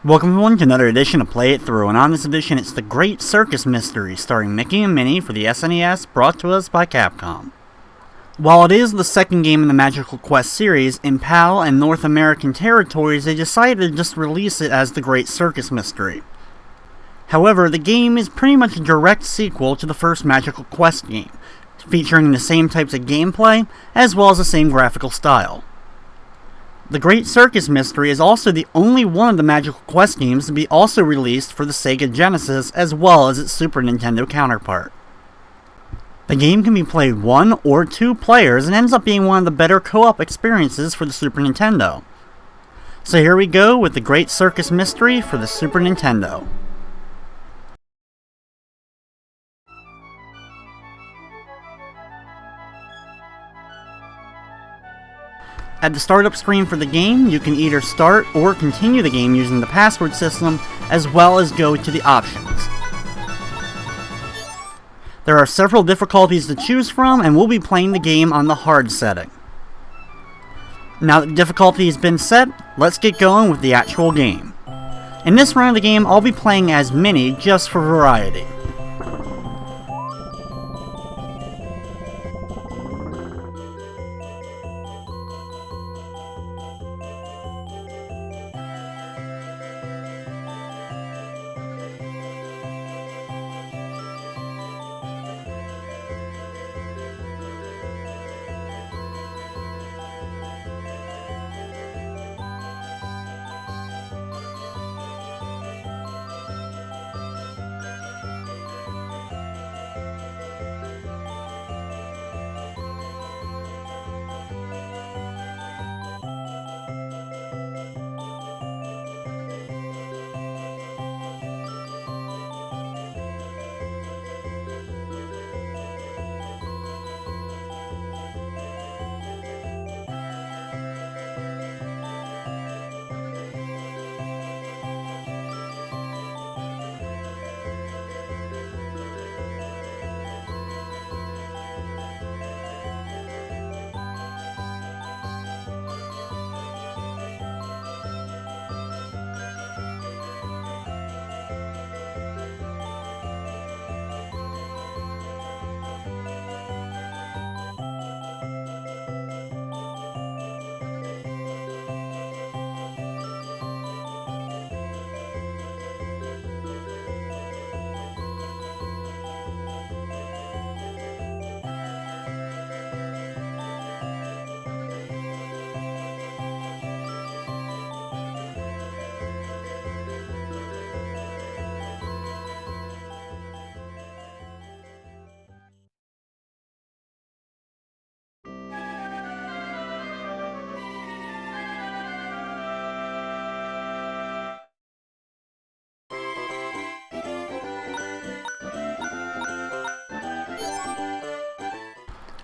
Welcome everyone to another edition of Play It Through, and on this edition it's The Great Circus Mystery, starring Mickey and Minnie for the SNES, brought to us by Capcom. While it is the second game in the Magical Quest series, in PAL and North American territories they decided to just release it as The Great Circus Mystery. However, the game is pretty much a direct sequel to the first Magical Quest game, featuring the same types of gameplay, as well as the same graphical style. The Great Circus Mystery is also the only one of the Magical Quest games to be also released for the Sega Genesis as well as its Super Nintendo counterpart. The game can be played 1 or 2 players and ends up being one of the better co-op experiences for the Super Nintendo. So here we go with The Great Circus Mystery for the Super Nintendo. At the startup screen for the game, you can either start or continue the game using the password system, as well as go to the options. There are several difficulties to choose from, and we'll be playing the game on the hard setting. Now that the difficulty has been set, let's get going with the actual game. In this round of the game, I'll be playing as Minnie just for variety.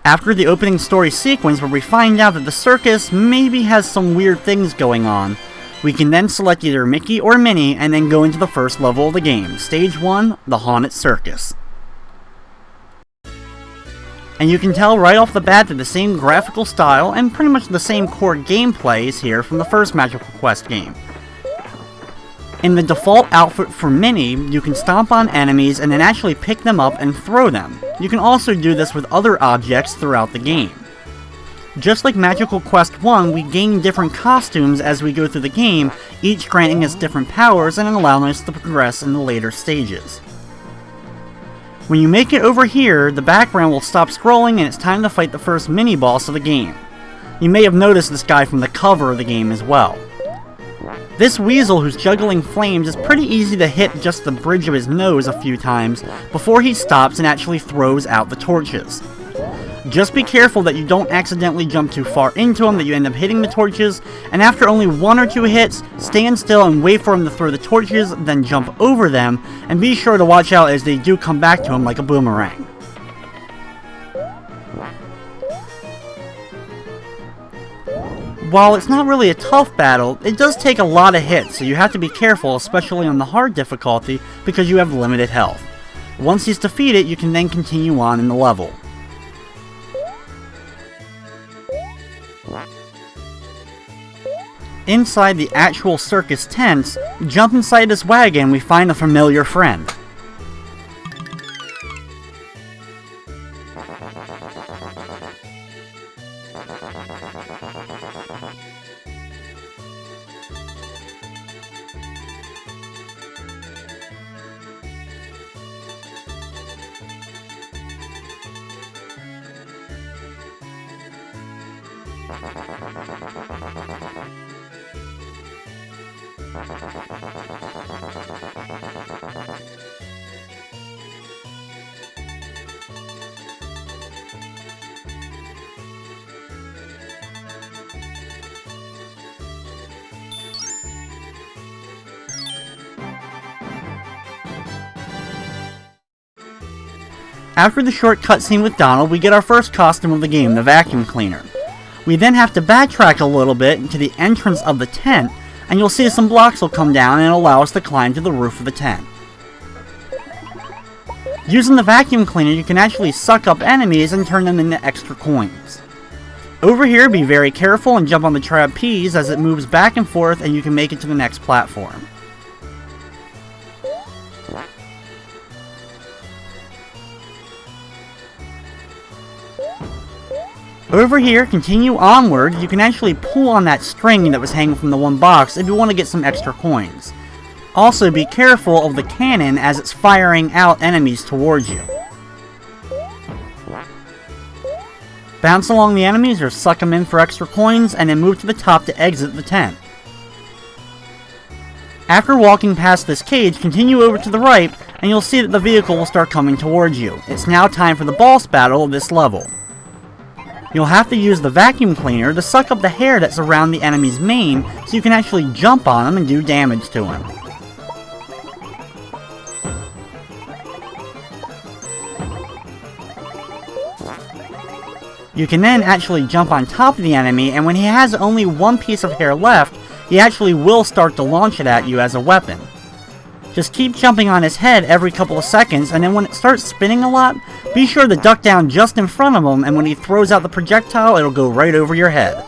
After the opening story sequence where we find out that the circus maybe has some weird things going on, we can then select either Mickey or Minnie and then go into the first level of the game, Stage 1, the Haunted Circus. And you can tell right off the bat that the same graphical style and pretty much the same core gameplay is here from the first Magical Quest game. In the default outfit for Minnie, you can stomp on enemies and then actually pick them up and throw them. You can also do this with other objects throughout the game. Just like Magical Quest 1, we gain different costumes as we go through the game, each granting us different powers and allowing us to progress in the later stages. When you make it over here, the background will stop scrolling and it's time to fight the first mini-boss of the game. You may have noticed this guy from the cover of the game as well. This weasel who's juggling flames is pretty easy to hit just the bridge of his nose a few times before he stops and actually throws out the torches. Just be careful that you don't accidentally jump too far into him, that you end up hitting the torches, and after only 1 or 2 hits, stand still and wait for him to throw the torches, then jump over them, and be sure to watch out as they do come back to him like a boomerang. While it's not really a tough battle, it does take a lot of hits, so you have to be careful, especially on the hard difficulty, because you have limited health. Once he's defeated, you can then continue on in the level. Inside the actual circus tents, jump inside this wagon, we find a familiar friend. After the short cutscene with Donald, we get our first costume of the game, the vacuum cleaner. We then have to backtrack a little bit to the entrance of the tent, and you'll see some blocks will come down and allow us to climb to the roof of the tent. Using the vacuum cleaner, you can actually suck up enemies and turn them into extra coins. Over here, be very careful and jump on the trapeze as it moves back and forth and you can make it to the next platform. Over here, continue onward, you can actually pull on that string that was hanging from the one box if you want to get some extra coins. Also, be careful of the cannon as it's firing out enemies towards you. Bounce along the enemies or suck them in for extra coins, and then move to the top to exit the tent. After walking past this cage, continue over to the right, and you'll see that the vehicle will start coming towards you. It's now time for the boss battle of this level. You'll have to use the vacuum cleaner to suck up the hair that's around the enemy's mane so you can actually jump on him and do damage to him. You can then actually jump on top of the enemy, and when he has only one piece of hair left, he actually will start to launch it at you as a weapon. Just keep jumping on his head every couple of seconds, and then when it starts spinning a lot, be sure to duck down just in front of him, and when he throws out the projectile, it'll go right over your head.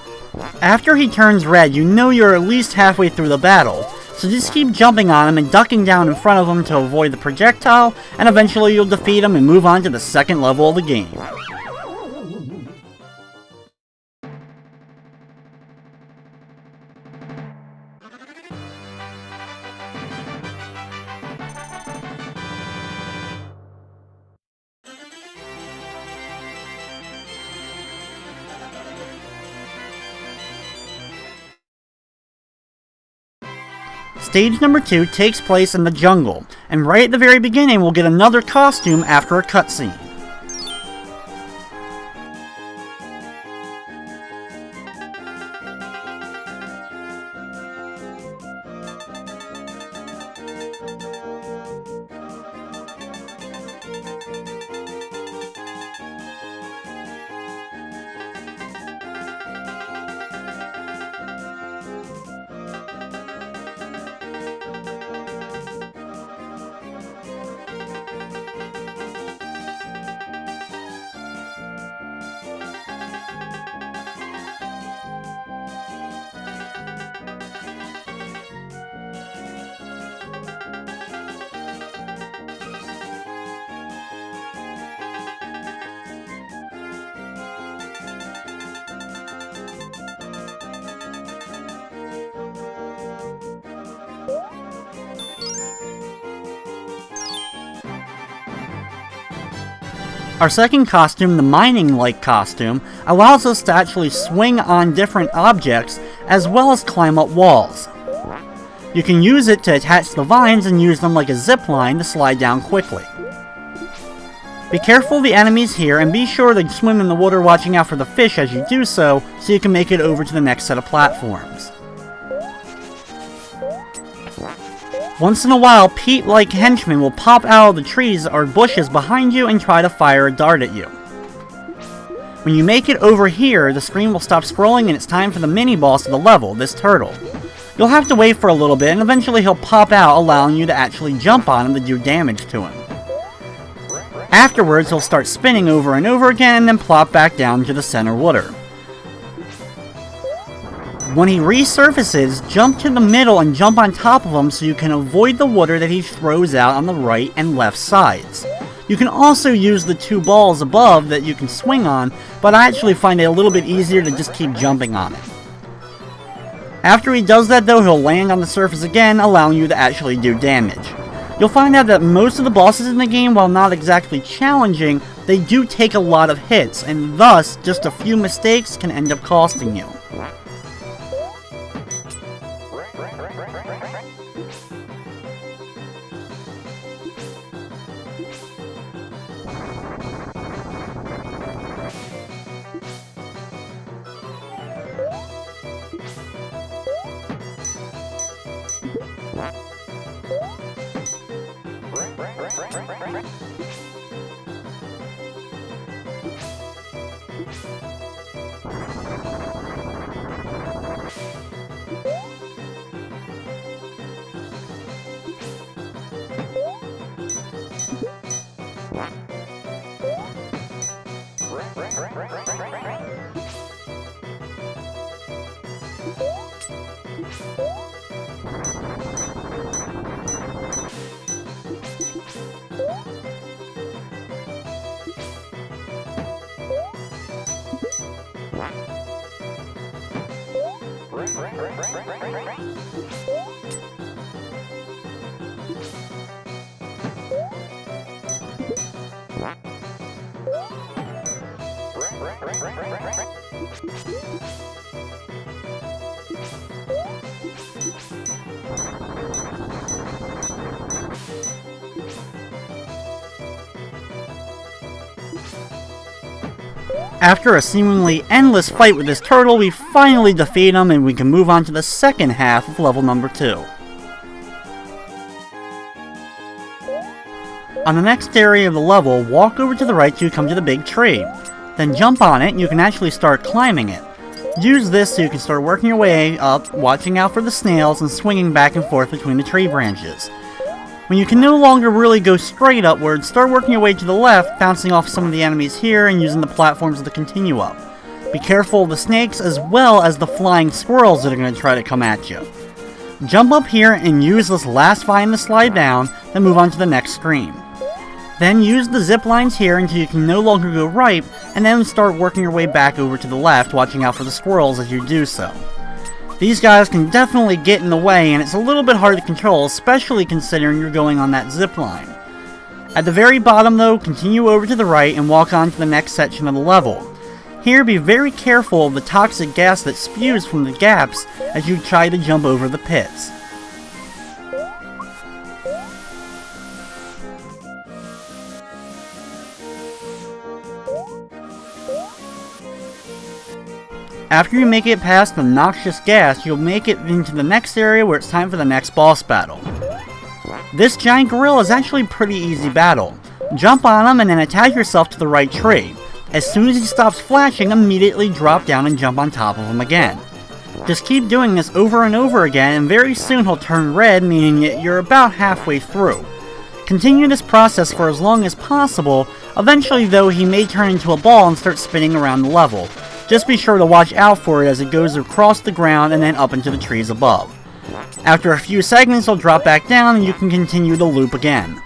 After he turns red, you know you're at least halfway through the battle, so just keep jumping on him and ducking down in front of him to avoid the projectile, and eventually you'll defeat him and move on to the second level of the game. Stage number 2 takes place in the jungle, and right at the very beginning we'll get another costume after a cutscene. Our second costume, the mining-like costume, allows us to actually swing on different objects as well as climb up walls. You can use it to attach the vines and use them like a zip line to slide down quickly. Be careful of the enemies here, and be sure to swim in the water watching out for the fish as you do so you can make it over to the next set of platforms. Once in a while, Pete-like henchmen will pop out of the trees or bushes behind you and try to fire a dart at you. When you make it over here, the screen will stop scrolling and it's time for the mini-boss of the level, this turtle. You'll have to wait for a little bit and eventually he'll pop out, allowing you to actually jump on him to do damage to him. Afterwards, he'll start spinning over and over again and then plop back down to the center water. When he resurfaces, jump to the middle and jump on top of him so you can avoid the water that he throws out on the right and left sides. You can also use the two balls above that you can swing on, but I actually find it a little bit easier to just keep jumping on it. After he does that though, he'll land on the surface again, allowing you to actually do damage. You'll find out that most of the bosses in the game, while not exactly challenging, they do take a lot of hits, and thus, just a few mistakes can end up costing you. After a seemingly endless fight with this turtle, we finally defeat him and we can move on to the second half of level number 2. On the next area of the level, walk over to the right till you come to the big tree. Then jump on it and you can actually start climbing it. Use this so you can start working your way up, watching out for the snails and swinging back and forth between the tree branches. When you can no longer really go straight upwards, start working your way to the left, bouncing off some of the enemies here and using the platforms to continue up. Be careful of the snakes as well as the flying squirrels that are going to try to come at you. Jump up here and use this last vine to slide down, then move on to the next screen. Then use the zip lines here until you can no longer go right, and then start working your way back over to the left, watching out for the squirrels as you do so. These guys can definitely get in the way, and it's a little bit hard to control, especially considering you're going on that zip line. At the very bottom though, continue over to the right and walk on to the next section of the level. Here, be very careful of the toxic gas that spews from the gaps as you try to jump over the pits. After you make it past the noxious gas, you'll make it into the next area where it's time for the next boss battle. This giant gorilla is actually a pretty easy battle. Jump on him and then attach yourself to the right tree. As soon as he stops flashing, immediately drop down and jump on top of him again. Just keep doing this over and over again, and very soon he'll turn red, meaning that you're about halfway through. Continue this process for as long as possible. Eventually though, he may turn into a ball and start spinning around the level. Just be sure to watch out for it as it goes across the ground and then up into the trees above. After a few seconds, he'll drop back down and you can continue the loop again.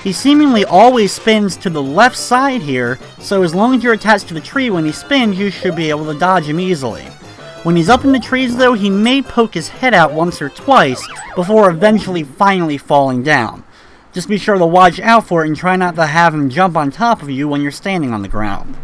He seemingly always spins to the left side here, so as long as you're attached to the tree when he spins, you should be able to dodge him easily. When he's up in the trees though, he may poke his head out once or twice before eventually finally falling down. Just be sure to watch out for it and try not to have him jump on top of you when you're standing on the ground.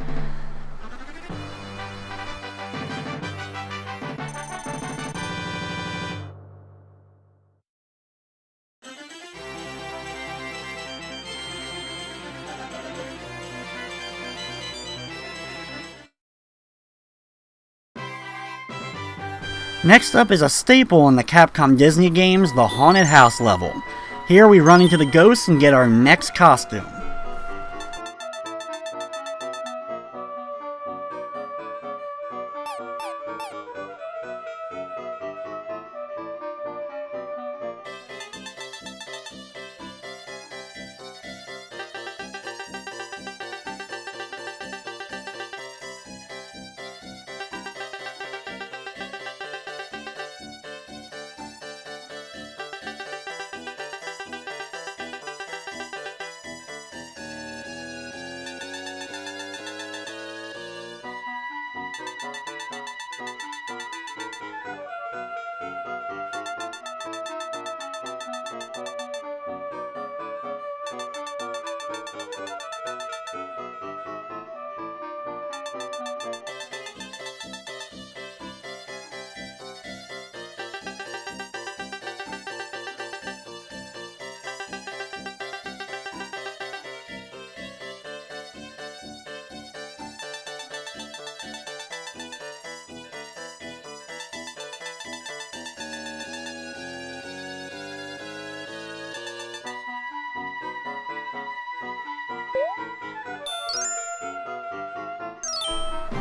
Next up is a staple in the Capcom Disney games, the Haunted House level. Here we run into the ghosts and get our next costume.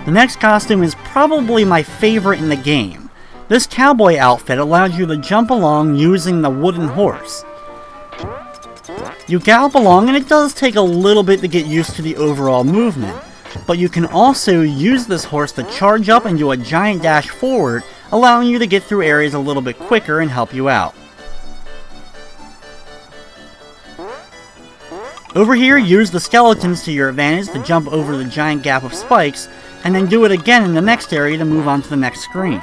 The next costume is probably my favorite in the game. This cowboy outfit allows you to jump along using the wooden horse. You gallop along and it does take a little bit to get used to the overall movement, but you can also use this horse to charge up and do a giant dash forward, allowing you to get through areas a little bit quicker and help you out. Over here, use the skeletons to your advantage to jump over the giant gap of spikes, and then do it again in the next area to move on to the next screen.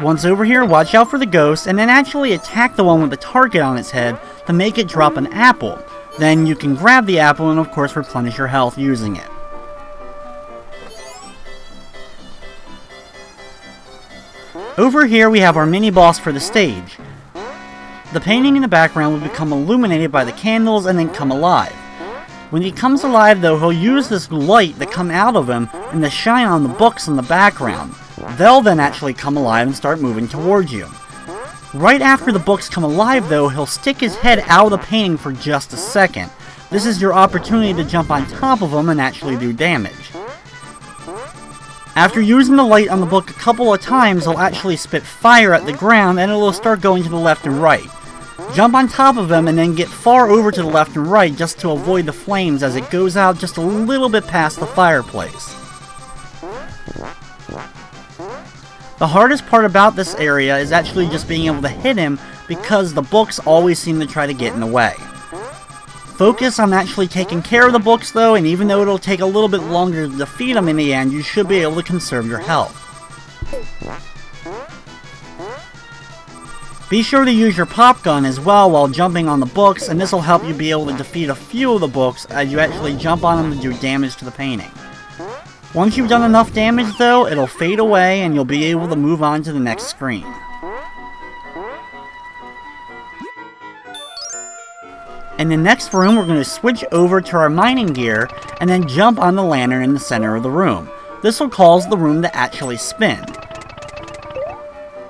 Once over here, watch out for the ghost, and then actually attack the one with the target on its head to make it drop an apple. Then you can grab the apple and of course replenish your health using it. Over here we have our mini-boss for the stage. The painting in the background will become illuminated by the candles and then come alive. When he comes alive though, he'll use this light to come out of him and to shine on the books in the background. They'll then actually come alive and start moving towards you. Right after the books come alive though, he'll stick his head out of the painting for just a second. This is your opportunity to jump on top of him and actually do damage. After using the light on the book a couple of times, he'll actually spit fire at the ground and it'll start going to the left and right. Jump on top of him and then get far over to the left and right just to avoid the flames as it goes out just a little bit past the fireplace. The hardest part about this area is actually just being able to hit him because the books always seem to try to get in the way. Focus on actually taking care of the books though, and even though it'll take a little bit longer to defeat them in the end, you should be able to conserve your health. Be sure to use your pop gun as well while jumping on the books, and this will help you be able to defeat a few of the books as you actually jump on them to do damage to the painting. Once you've done enough damage though, it'll fade away and you'll be able to move on to the next screen. In the next room, we're going to switch over to our mining gear and then jump on the lantern in the center of the room. This will cause the room to actually spin.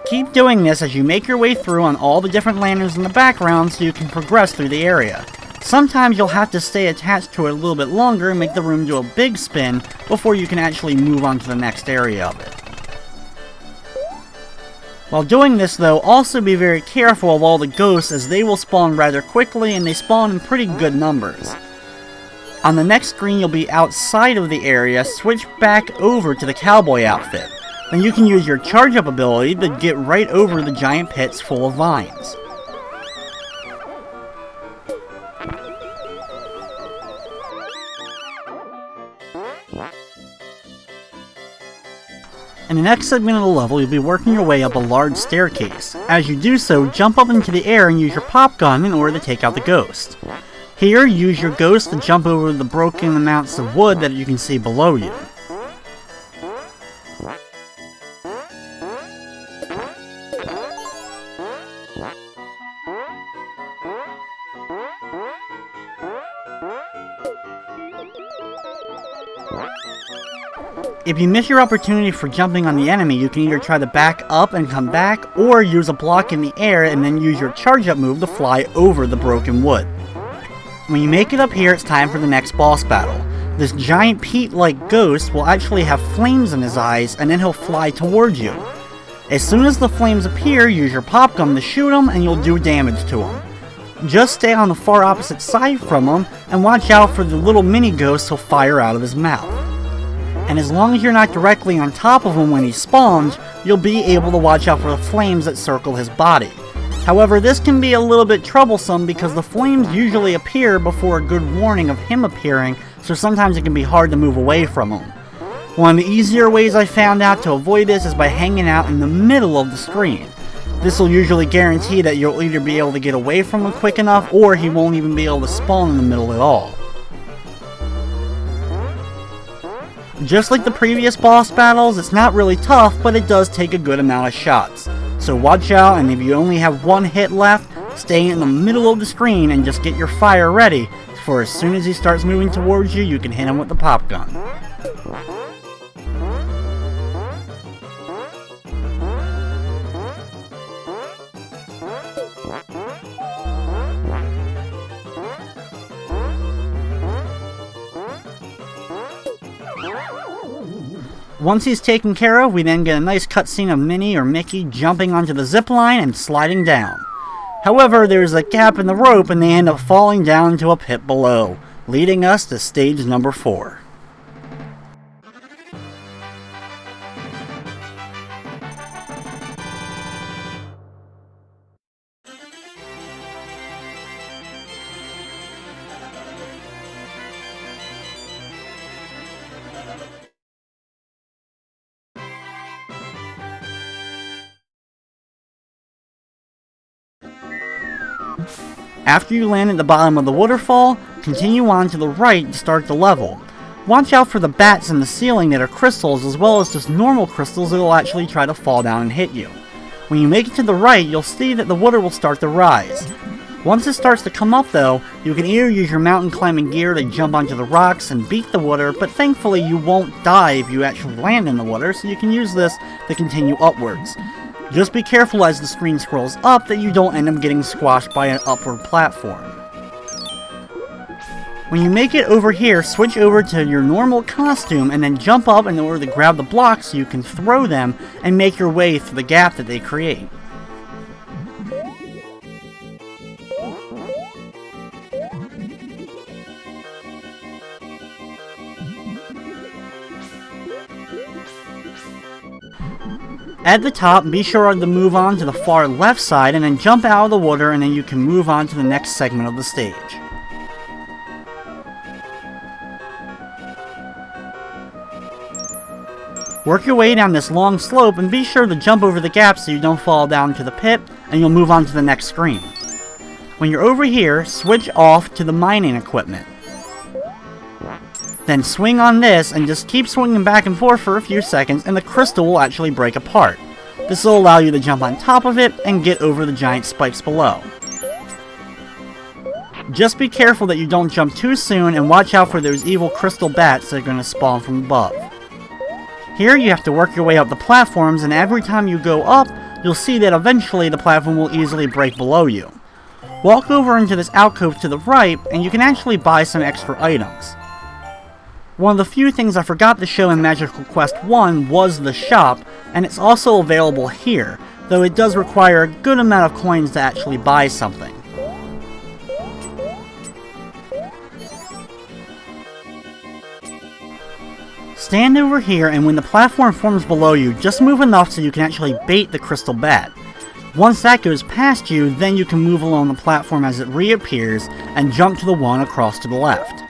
Keep doing this as you make your way through on all the different lanterns in the background so you can progress through the area. Sometimes you'll have to stay attached to it a little bit longer and make the room do a big spin before you can actually move on to the next area of it. While doing this though, also be very careful of all the ghosts as they will spawn rather quickly and they spawn in pretty good numbers. On the next screen you'll be outside of the area, switch back over to the cowboy outfit. Then you can use your charge up ability to get right over the giant pits full of vines. In the next segment of the level, you'll be working your way up a large staircase. As you do so, jump up into the air and use your pop gun in order to take out the ghost. Here, use your ghost to jump over the broken amounts of wood that you can see below you. If you miss your opportunity for jumping on the enemy, you can either try to back up and come back, or use a block in the air and then use your charge up move to fly over the broken wood. When you make it up here, it's time for the next boss battle. This giant Pete-like ghost will actually have flames in his eyes, and then he'll fly towards you. As soon as the flames appear, use your pop gun to shoot him and you'll do damage to him. Just stay on the far opposite side from him, and watch out for the little mini ghosts he'll fire out of his mouth. And as long as you're not directly on top of him when he spawns, you'll be able to watch out for the flames that circle his body. However, this can be a little bit troublesome because the flames usually appear before a good warning of him appearing, so sometimes it can be hard to move away from him. One of the easier ways I found out to avoid this is by hanging out in the middle of the screen. This will usually guarantee that you'll either be able to get away from him quick enough, or he won't even be able to spawn in the middle at all. Just like the previous boss battles, it's not really tough, but it does take a good amount of shots. So watch out, and if you only have one hit left, stay in the middle of the screen and just get your fire ready, for as soon as he starts moving towards you, you can hit him with the pop gun. Once he's taken care of, we then get a nice cutscene of Minnie or Mickey jumping onto the zipline and sliding down. However, there's a gap in the rope and they end up falling down into a pit below, leading us to stage number 4. After you land at the bottom of the waterfall, continue on to the right to start the level. Watch out for the bats in the ceiling that are crystals, as well as just normal crystals that will actually try to fall down and hit you. When you make it to the right, you'll see that the water will start to rise. Once it starts to come up though, you can either use your mountain climbing gear to jump onto the rocks and beat the water, but thankfully you won't die if you actually land in the water, so you can use this to continue upwards. Just be careful as the screen scrolls up that you don't end up getting squashed by an upward platform. When you make it over here, switch over to your normal costume and then jump up in order to grab the blocks so you can throw them and make your way through the gap that they create. At the top, be sure to move on to the far left side and then jump out of the water, and then you can move on to the next segment of the stage. Work your way down this long slope and be sure to jump over the gap so you don't fall down to the pit, and you'll move on to the next screen. When you're over here, switch off to the mining equipment. Then swing on this and just keep swinging back and forth for a few seconds and the crystal will actually break apart. This will allow you to jump on top of it and get over the giant spikes below. Just be careful that you don't jump too soon and watch out for those evil crystal bats that are going to spawn from above. Here you have to work your way up the platforms, and every time you go up, you'll see that eventually the platform will easily break below you. Walk over into this alcove to the right and you can actually buy some extra items. One of the few things I forgot to show in Magical Quest 1 was the shop, and it's also available here, though it does require a good amount of coins to actually buy something. Stand over here, and when the platform forms below you, just move enough so you can actually bait the crystal bat. Once that goes past you, then you can move along the platform as it reappears, and jump to the one across to the left.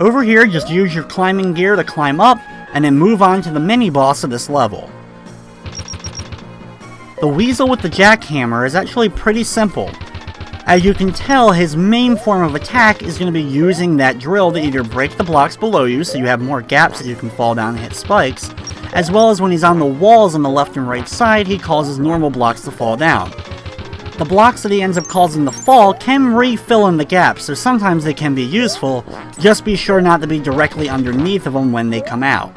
Over here, just use your climbing gear to climb up, and then move on to the mini-boss of this level. The weasel with the jackhammer is actually pretty simple. As you can tell, his main form of attack is going to be using that drill to either break the blocks below you, so you have more gaps that you can fall down and hit spikes, as well as when he's on the walls on the left and right side, he causes normal blocks to fall down. The blocks that he ends up causing the fall can refill in the gaps, so sometimes they can be useful, just be sure not to be directly underneath of them when they come out.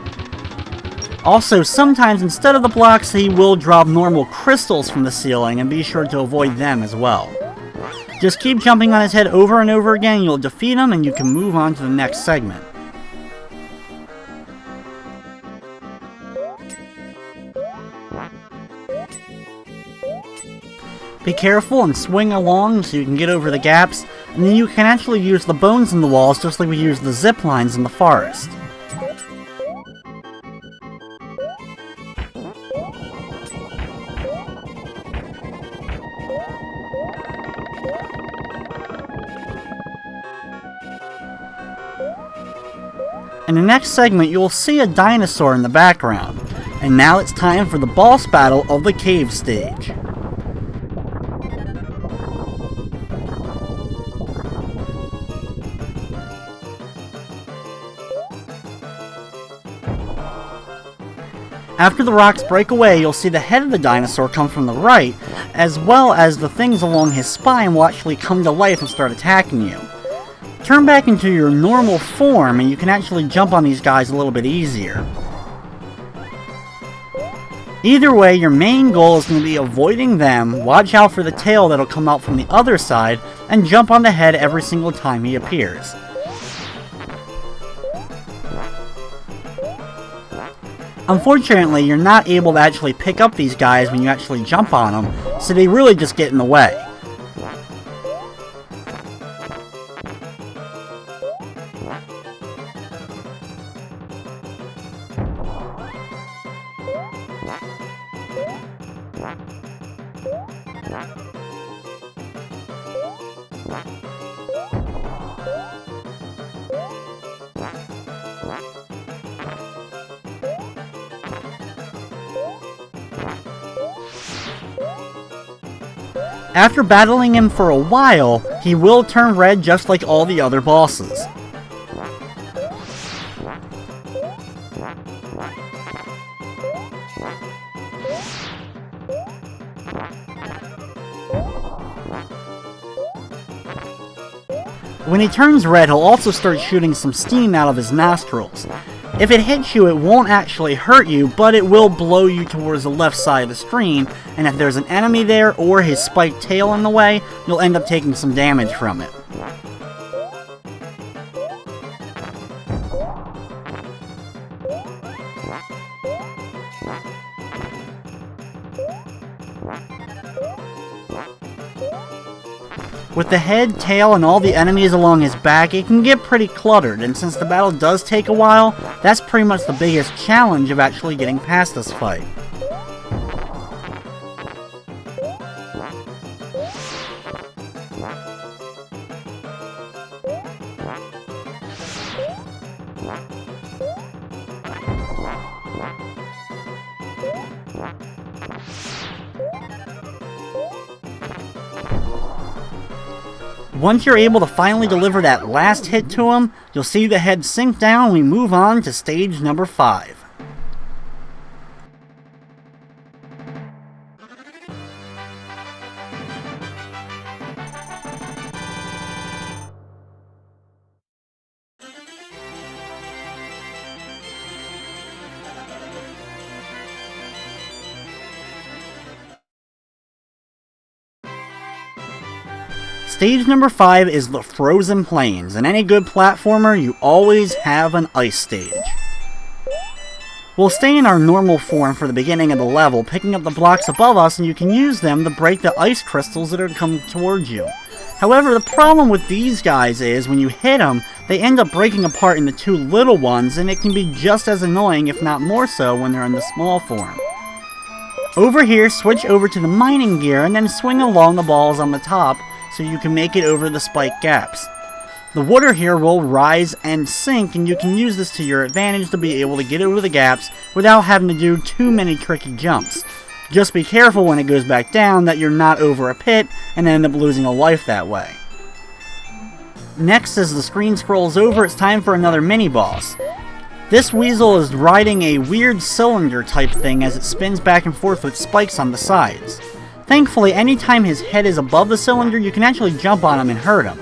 Also, sometimes instead of the blocks, he will drop normal crystals from the ceiling, and be sure to avoid them as well. Just keep jumping on his head over and over again, you'll defeat him, and you can move on to the next segment. Be careful and swing along so you can get over the gaps, and then you can actually use the bones in the walls just like we use the zip lines in the forest. In the next segment, you will see a dinosaur in the background, and now it's time for the boss battle of the cave stage. After the rocks break away, you'll see the head of the dinosaur come from the right, as well as the things along his spine will actually come to life and start attacking you. Turn back into your normal form and you can actually jump on these guys a little bit easier. Either way, your main goal is going to be avoiding them, watch out for the tail that'll come out from the other side, and jump on the head every single time he appears. Unfortunately, you're not able to actually pick up these guys when you actually jump on them, so they really just get in the way. After battling him for a while, he will turn red just like all the other bosses. When he turns red, he'll also start shooting some steam out of his nostrils. If it hits you, it won't actually hurt you, but it will blow you towards the left side of the screen, and if there's an enemy there or his spiked tail in the way, you'll end up taking some damage from it. With the head, tail, and all the enemies along his back, it can get pretty cluttered, and since the battle does take a while, that's pretty much the biggest challenge of actually getting past this fight. Once you're able to finally deliver that last hit to him, you'll see the head sink down and we move on to stage number 5. Stage number 5 is the Frozen Plains. In any good platformer, you always have an ice stage. We'll stay in our normal form for the beginning of the level, picking up the blocks above us, and you can use them to break the ice crystals that are coming towards you. However, the problem with these guys is, when you hit them, they end up breaking apart into two little ones, and it can be just as annoying, if not more so, when they're in the small form. Over here, switch over to the mining gear, and then swing along the balls on the top, so you can make it over the spike gaps. The water here will rise and sink, and you can use this to your advantage to be able to get over the gaps without having to do too many tricky jumps. Just be careful when it goes back down that you're not over a pit and end up losing a life that way. Next, as the screen scrolls over, it's time for another mini-boss. This weasel is riding a weird cylinder type thing as it spins back and forth with spikes on the sides. Thankfully, anytime his head is above the cylinder, you can actually jump on him and hurt him.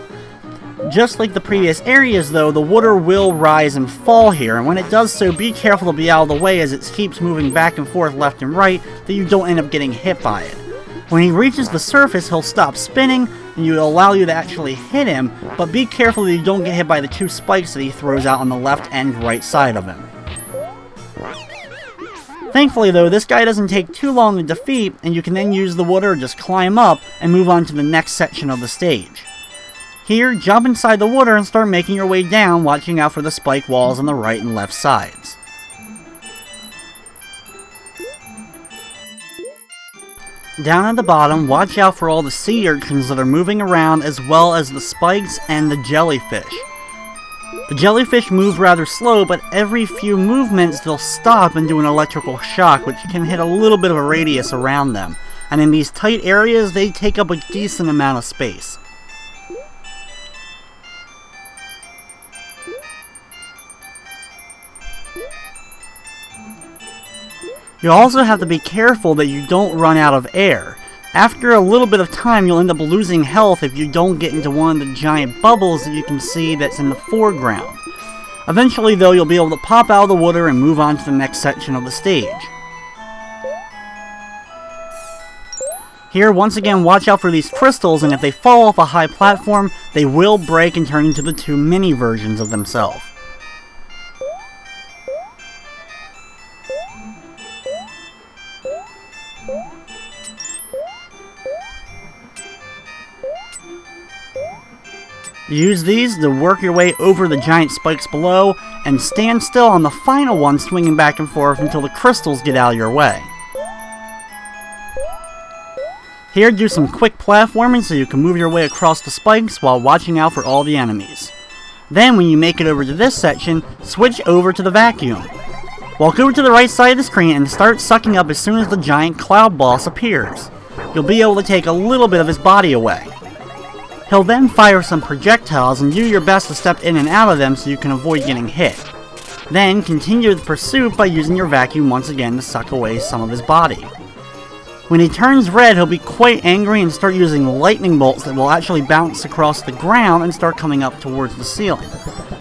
Just like the previous areas though, the water will rise and fall here, and when it does so, be careful to be out of the way as it keeps moving back and forth left and right, that you don't end up getting hit by it. When he reaches the surface, he'll stop spinning, and will allow you to actually hit him, but be careful that you don't get hit by the 2 spikes that he throws out on the left and right side of him. Thankfully though, this guy doesn't take too long to defeat, and you can then use the water to just climb up and move on to the next section of the stage. Here, jump inside the water and start making your way down, watching out for the spike walls on the right and left sides. Down at the bottom, watch out for all the sea urchins that are moving around, as well as the spikes and the jellyfish. The jellyfish move rather slow, but every few movements they'll stop and do an electrical shock, which can hit a little bit of a radius around them. And in these tight areas, they take up a decent amount of space. You also have to be careful that you don't run out of air. After a little bit of time, you'll end up losing health if you don't get into one of the giant bubbles that you can see that's in the foreground. Eventually though, you'll be able to pop out of the water and move on to the next section of the stage. Here, once again, watch out for these crystals, and if they fall off a high platform, they will break and turn into the 2 mini versions of themselves. Use these to work your way over the giant spikes below, and stand still on the final one, swinging back and forth until the crystals get out of your way. Here, do some quick platforming so you can move your way across the spikes while watching out for all the enemies. Then, when you make it over to this section, switch over to the vacuum. Walk over to the right side of the screen and start sucking up as soon as the giant cloud boss appears. You'll be able to take a little bit of his body away. He'll then fire some projectiles, and do your best to step in and out of them so you can avoid getting hit. Then continue the pursuit by using your vacuum once again to suck away some of his body. When he turns red, he'll be quite angry and start using lightning bolts that will actually bounce across the ground and start coming up towards the ceiling.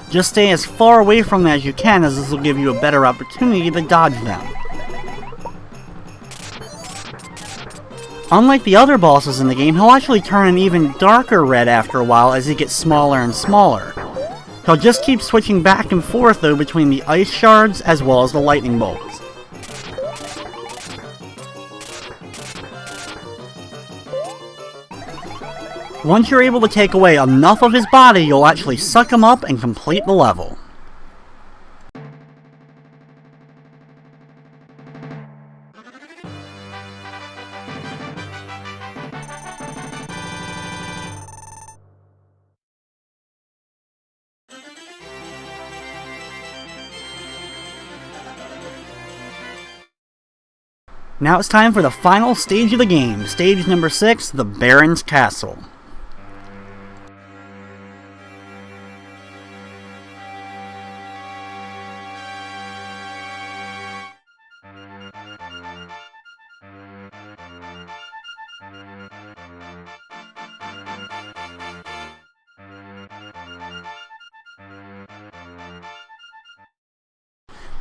Just stay as far away from them as you can, as this will give you a better opportunity to dodge them. Unlike the other bosses in the game, he'll actually turn an even darker red after a while as he gets smaller and smaller. He'll just keep switching back and forth though between the ice shards as well as the lightning bolts. Once you're able to take away enough of his body, you'll actually suck him up and complete the level. Now it's time for the final stage of the game, stage number 6, the Baron's Castle.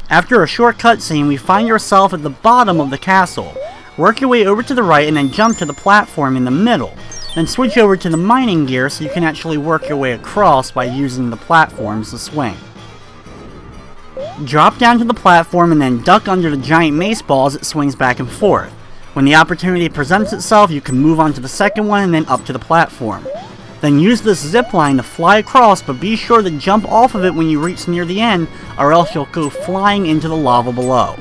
After a short cutscene, we find yourself at the bottom of the castle. Work your way over to the right and then jump to the platform in the middle. Then switch over to the mining gear so you can actually work your way across by using the platforms to swing. Drop down to the platform and then duck under the giant mace ball as it swings back and forth. When the opportunity presents itself, you can move on to the second one and then up to the platform. Then use this zip line to fly across, but be sure to jump off of it when you reach near the end, or else you'll go flying into the lava below.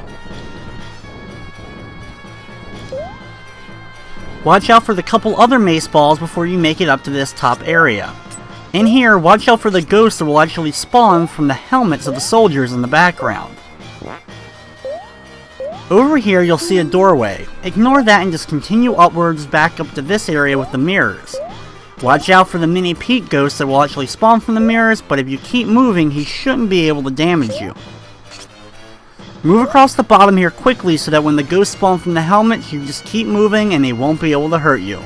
Watch out for the couple other mace balls before you make it up to this top area. In here, watch out for the ghosts that will actually spawn from the helmets of the soldiers in the background. Over here you'll see a doorway. Ignore that and just continue upwards back up to this area with the mirrors. Watch out for the mini peak ghosts that will actually spawn from the mirrors, but if you keep moving, he shouldn't be able to damage you. Move across the bottom here quickly so that when the ghosts spawn from the helmet, you just keep moving and they won't be able to hurt you.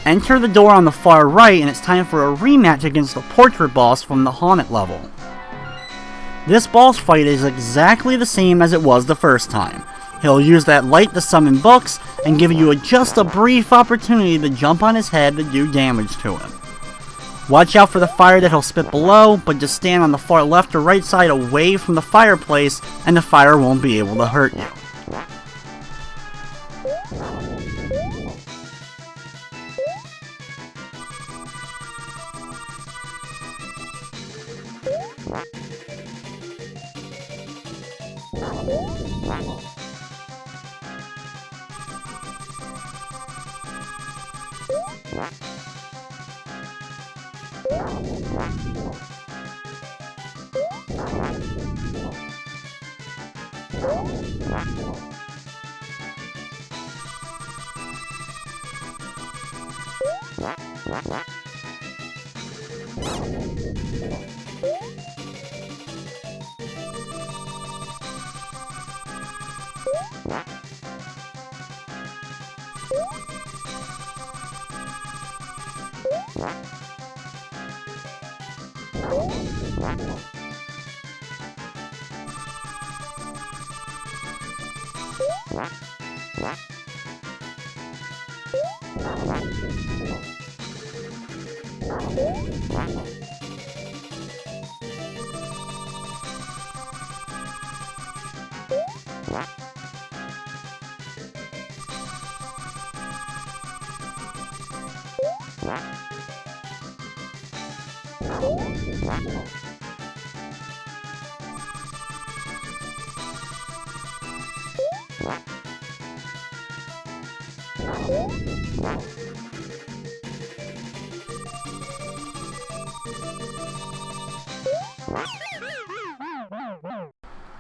Enter the door on the far right and it's time for a rematch against the portrait boss from the Haunted level. This boss fight is exactly the same as it was the first time. He'll use that light to summon books and give you just a brief opportunity to jump on his head to do damage to him. Watch out for the fire that he'll spit below, but just stand on the far left or right side away from the fireplace and the fire won't be able to hurt you.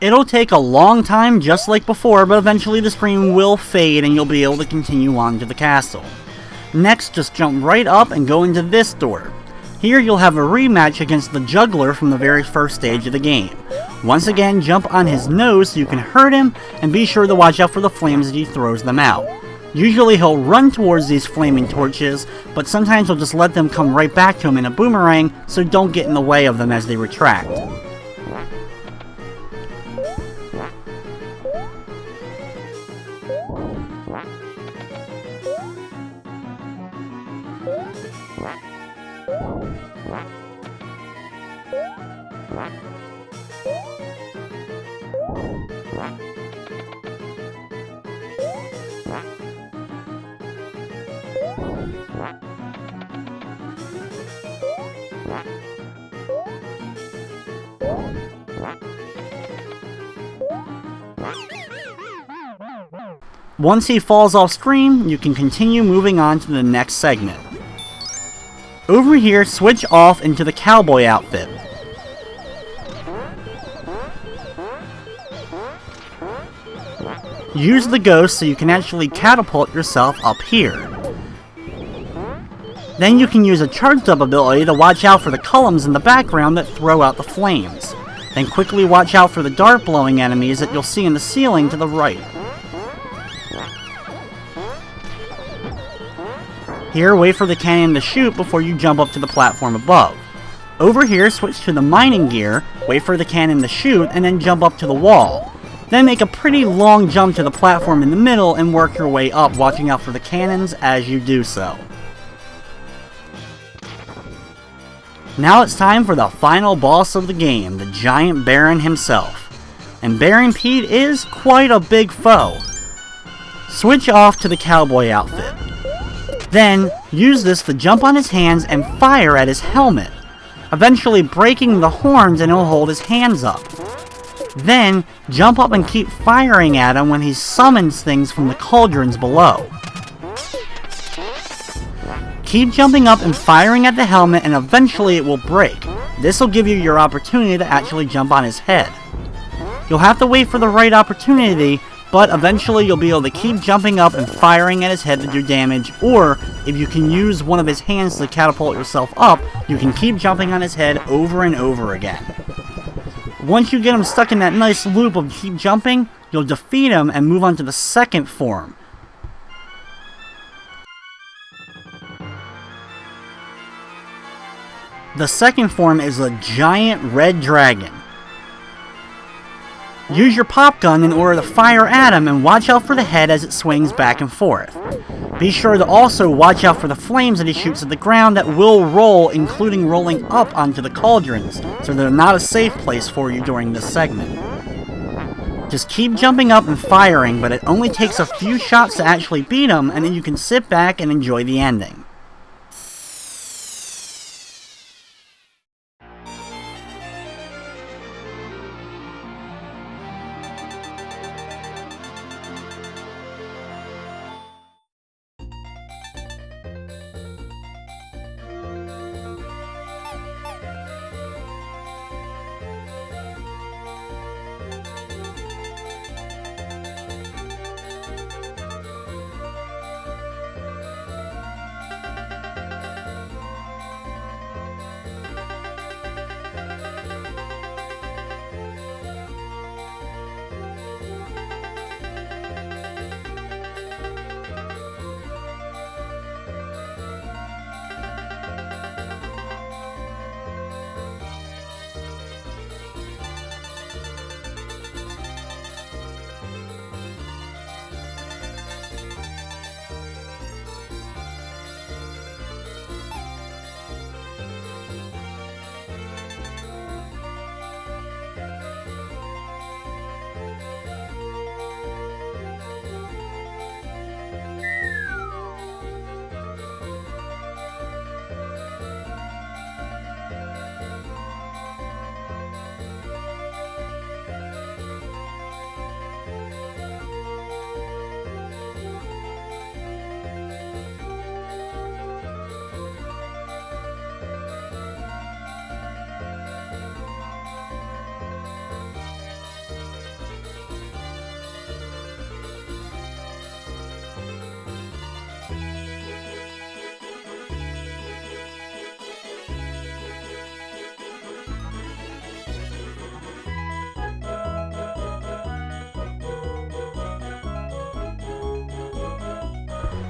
It'll take a long time just like before, but eventually the screen will fade and you'll be able to continue on to the castle. Next, just jump right up and go into this door. Here you'll have a rematch against the juggler from the very first stage of the game. Once again, jump on his nose so you can hurt him, and be sure to watch out for the flames as he throws them out. Usually he'll run towards these flaming torches, but sometimes he'll just let them come right back to him in a boomerang, so don't get in the way of them as they retract. Once he falls off screen, you can continue moving on to the next segment. Over here, switch off into the cowboy outfit. Use the ghost so you can actually catapult yourself up here. Then you can use a charged up ability to watch out for the columns in the background that throw out the flames. Then quickly watch out for the dart blowing enemies that you'll see in the ceiling to the right. Here, wait for the cannon to shoot before you jump up to the platform above. Over here, switch to the mining gear, wait for the cannon to shoot, and then jump up to the wall. Then make a pretty long jump to the platform in the middle and work your way up, watching out for the cannons as you do so. Now it's time for the final boss of the game, the Giant Baron himself. And Baron Pete is quite a big foe. Switch off to the cowboy outfit. Then, use this to jump on his hands and fire at his helmet, eventually breaking the horns and he'll hold his hands up. Then, jump up and keep firing at him when he summons things from the cauldrons below. Keep jumping up and firing at the helmet and eventually it will break. This will give you your opportunity to actually jump on his head. You'll have to wait for the right opportunity, but eventually you'll be able to keep jumping up and firing at his head to do damage, or if you can use one of his hands to catapult yourself up, you can keep jumping on his head over and over again. Once you get them stuck in that nice loop of keep jumping, you'll defeat them and move on to the second form. The second form is a giant red dragon. Use your pop gun in order to fire at him and watch out for the head as it swings back and forth. Be sure to also watch out for the flames that he shoots at the ground that will roll, including rolling up onto the cauldrons, so they're not a safe place for you during this segment. Just keep jumping up and firing, but it only takes a few shots to actually beat him, and then you can sit back and enjoy the ending.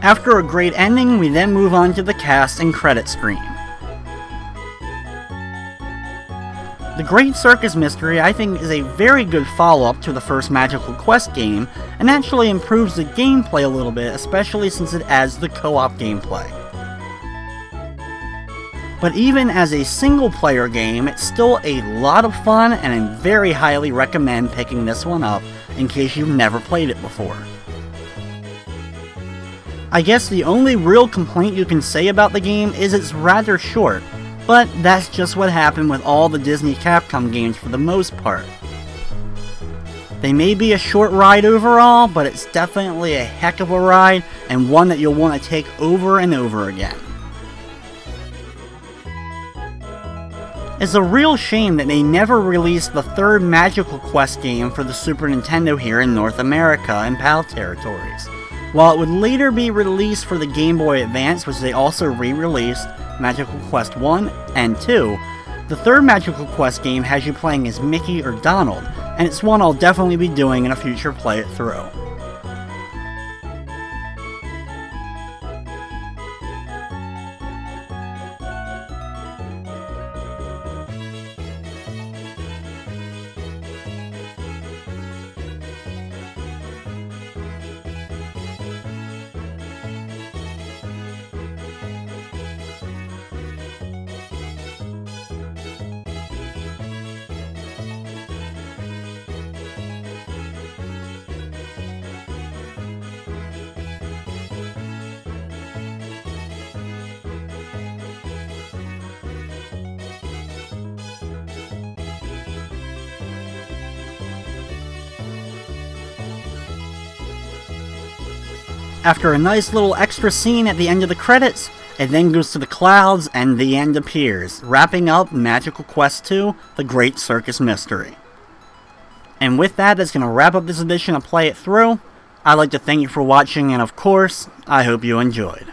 After a great ending, we then move on to the cast and credit screen. The Great Circus Mystery, I think, is a very good follow-up to the first Magical Quest game, and actually improves the gameplay a little bit, especially since it adds the co-op gameplay. But even as a single-player game, it's still a lot of fun, and I very highly recommend picking this one up in case you've never played it before. I guess the only real complaint you can say about the game is it's rather short, but that's just what happened with all the Disney Capcom games for the most part. They may be a short ride overall, but it's definitely a heck of a ride, and one that you'll want to take over and over again. It's a real shame that they never released the third Magical Quest game for the Super Nintendo here in North America and PAL territories. While it would later be released for the Game Boy Advance, which they also re-released, Magical Quest 1 and 2, the third Magical Quest game has you playing as Mickey or Donald, and it's one I'll definitely be doing in a future play it through. After a nice little extra scene at the end of the credits, it then goes to the clouds and the end appears, wrapping up Magical Quest 2, The Great Circus Mystery. And with that, that's going to wrap up this edition of Play It Through. I'd like to thank you for watching, and of course, I hope you enjoyed.